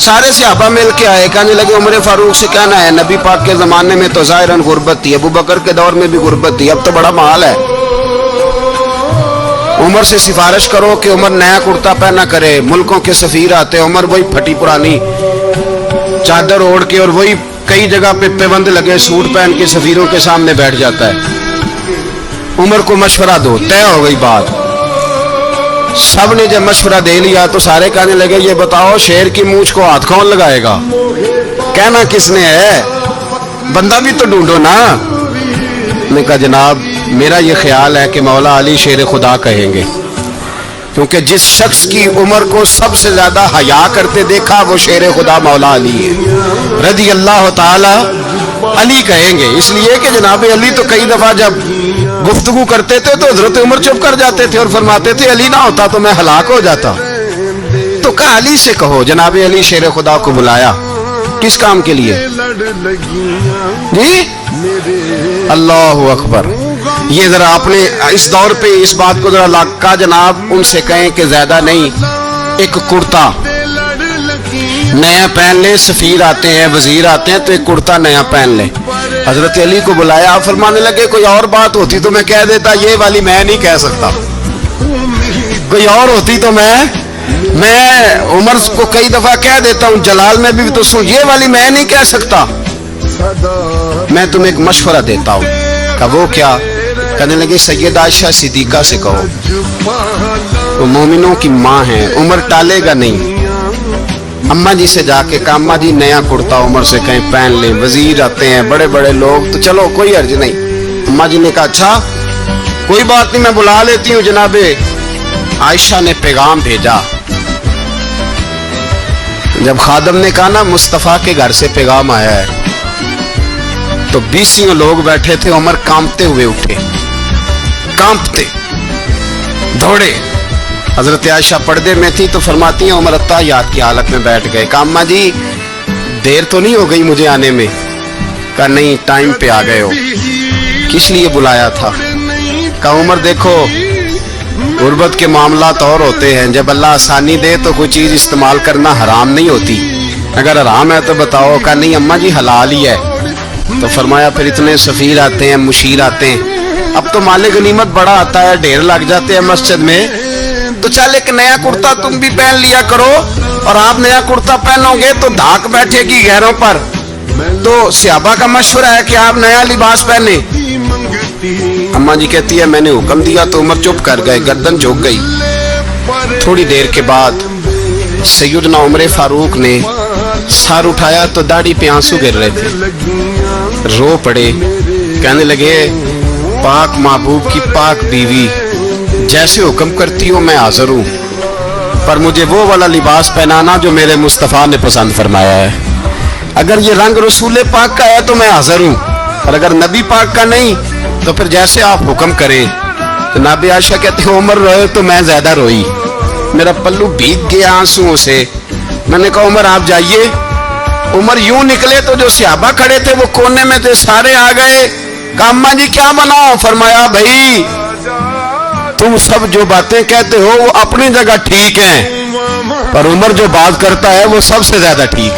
सारे सहाबा मिल के आए, कहने लगे उमर फारूक से कहना है नबी पाक के ज़माने में तो ज़ाहिरन गुर्बत थी, अबू बकर के दौर में भी गुर्बत थी, अब तो बड़ा माल है। उमर से सिफारिश करो कि उमर नया कुर्ता पहना करे। मुल्कों के सफ़ीर आते, उमर वही फटी पुरानी चादर ओढ़ के और वही कई जगह पे पेबंद लगे सूट पहन के सफ़ीरों के सामने बैठ जाता है। उमर को मशवरा दो, तय हो गई बात। सब ने जब मशवरा दे लिया तो सारे कहने लगे ये बताओ शेर की मूंछ को हाथ कौन लगाएगा? कहना किसने है, बंदा भी तो ढूंढो ना। मैं कहा जनाब मेरा ये ख्याल है कि मौला अली शेर खुदा कहेंगे, क्योंकि जिस शख्स की उम्र को सबसे ज्यादा हया करते देखा वो शेर खुदा मौला अली है रज़ी अल्लाह ताला। अली कहेंगे इसलिए कि जनाब अली तो कई दफा जब गुफ्तगू करते थे तो हजरत उमर चुप कर जाते थे और फरमाते थे अली ना होता तो मैं हलाक हो जाता। तो कहा अली से कहो। जनाब अली शेर खुदा को बुलाया, किस काम के लिए जी? अल्लाह अकबर। ये जरा अपने इस दौर पे इस बात को जरा लाका जनाब उनसे कहें कि ज्यादा नहीं, एक कुर्ता नया पहन ले। सफीर आते हैं, वजीर आते हैं तो एक कुर्ता नया पहन ले। हजरत अली को बुलाया, फरमाने लगे कोई और बात होती तो मैं कह देता, ये वाली मैं नहीं कह सकता। कोई और होती तो मैं उमर को कई दफा कह देता हूँ, जलाल में भी तो सुन, ये वाली मैं नहीं कह सकता। मैं तुम्हें एक मशवरा देता हूँ। कहा वो क्या? कहने लगे सैयदा आयशा सिद्दीका से कहो, वो मोमिनों की माँ है, उमर टालेगा नहीं। अम्मा जी से जाके कहा अम्मा जी नया कुर्ता उमर से कहीं पहन ले। वजीर आते हैं, बड़े बड़े लोग, तो चलो कोई अर्ज नहीं। अम्मा जी ने कहा अच्छा कोई बात नहीं मैं बुला लेती हूँ। जनाबे आयशा ने पैगाम भेजा। जब खादम ने कहा ना मुस्तफा के घर से पैगाम आया है, तो 20 लोग बैठे थे। उमर कांपते हुए उठे, कांपते दौड़े। हजरत आयशा पर्दे में थी तो फरमाती हैं उमर अत्ताहियात की हालत में बैठ गए। कहा अम्मा जी देर तो नहीं हो गई मुझे आने में? कहा नहीं टाइम पे आ गए हो। किस लिए बुलाया था? कहा उमर देखो गुर्बत के मामलात और होते हैं, जब अल्लाह आसानी दे तो कोई चीज इस्तेमाल करना हराम नहीं होती, अगर हराम है तो बताओ। कहा नहीं अम्मा जी हलाल ही है। तो फरमाया फिर इतने सफीर आते हैं, मुशीर आते हैं, अब तो माले गनीमत बड़ा आता है, ढेर लग जाते हैं मस्जिद में, तो चल एक नया कुर्ता तुम भी पहन लिया करो। और आप नया कुर्ता पहनोगे तो धाक बैठेगी गैरों पर। तो सहाबा का मशवरा है कि आप नया लिबास पहने। अम्मा जी कहती है मैंने हुक्म दिया तो उमर चुप कर गए, गर्दन झुक गई। थोड़ी देर के बाद सैयदना उमर फारूक ने सर उठाया तो दाढ़ी पे आंसू गिर रहे थे, रो पड़े। कहने लगे पाक महबूब की पाक बीवी, जैसे हुक्म करती हो मैं हाजिर हूँ, पर मुझे वो वाला लिबास पहनाना जो मेरे मुस्तफ़ा ने पसंद फरमाया है। अगर ये रंग रसूल पाक का है तो मैं हाजिर हूँ, और अगर नबी पाक का नहीं तो फिर जैसे आप हुक्म करें। जनाब आयशा कहते हैं उमर रोए तो मैं ज्यादा रोई, मेरा पल्लू भीग गया आंसुओं से। मैंने कहा उमर आप जाइए। उमर यूं निकले तो जो सहाबा खड़े थे वो कोने में थे, सारे आ गए। कहा अम्मा जी क्या बनाओ? फरमाया भाई तुम सब जो बातें कहते हो वो अपनी जगह ठीक हैं, पर उमर जो बात करता है वो सबसे ज्यादा ठीक।